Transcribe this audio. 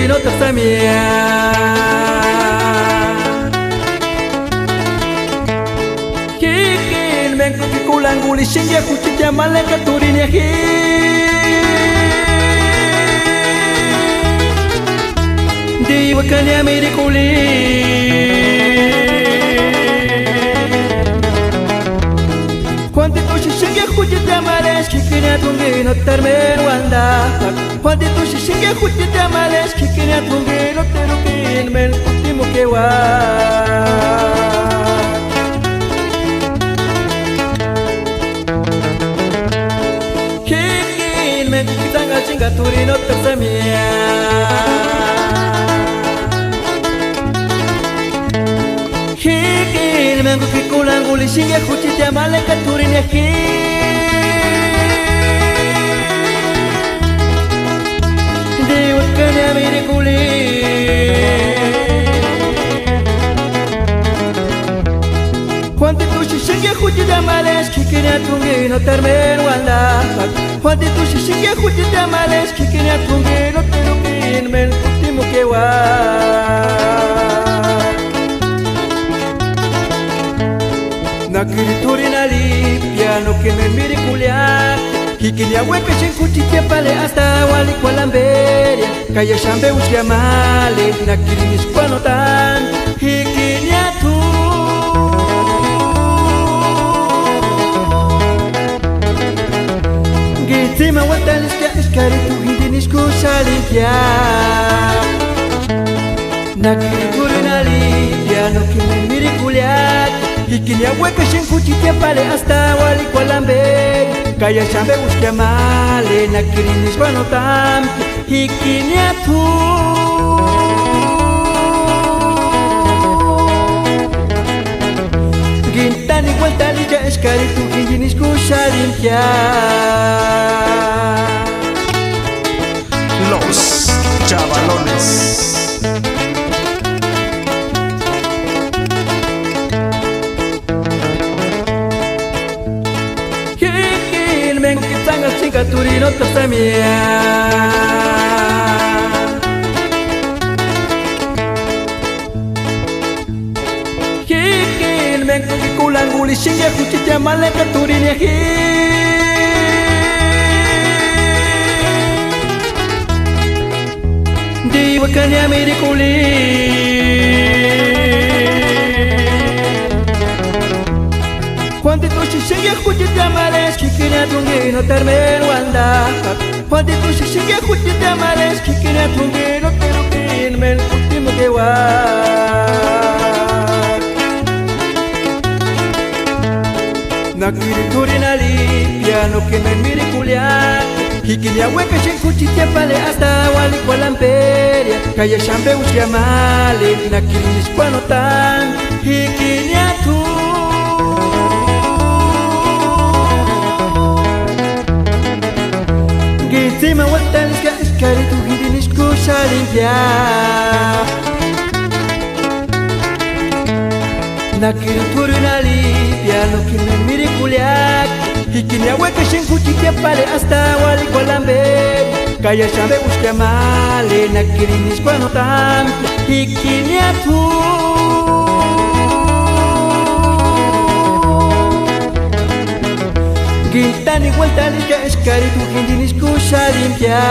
turino tersamia Kikin mengko kikulang guli singya kucitya maleka turinya hi Di wakanya mirikuli Quanto xixinga kujita males kikina tungi no termeno anda Quanto xixinga kujita males kikina tungi no terukin men último que wa Kikin men kitanga chinga turino tersamia Kikin mengu kikulang uli singa kucitya maleka turinya ki Di wakanya mirikuli Quanti tu singa kucitya males kikina tungi no termeno anda Quanti tu singa kucitya males kikina tungi no terukin men último que wa Nakiri na li piano que me mire culiar Hikini aweke shinkuchitia pale hasta wali kwa lamberia Kaya shambe usia male Nakiri niskwano tan Hikini atu Gitima wataliska iskari tu hindi nisku salinkia Nakiri na li piano que me mire culiar Hikini aweke shinkuchitia pale hasta wali kwa lambe Kaya shambe uskia male nakiri niskwano tam Hikini atu Gintani guantali ja eskari tu hindi niskusha limpia Los Chavalones. Kitanga chinga turino tersamia Kikin mengko kikulang uli singa kucitya maleka turinya hi Di wakanya mirikuli Quanti tu xixinga kujita males kikina tungi no termeno anda Quanti tu xixinga kujita males kikina tungi no terukin men último que wa Nakiri turina li piano que me mire culiar Hikini aweke shinkuchitia pale hasta wali kwa lamperia Kaya shambe usia male nakiri niskwano tan Hikini atu Gitima wataliska iskari tu hindi niskusha limpia Nakiri turina li piano que me mire culiar Hikini aweke shinkuchitia pale hasta wali kwa lambe Kaya shambe uskia male nakiri niskwano tam Hikini atu Gintani guantali ja eskari tu hindi niskusha limpia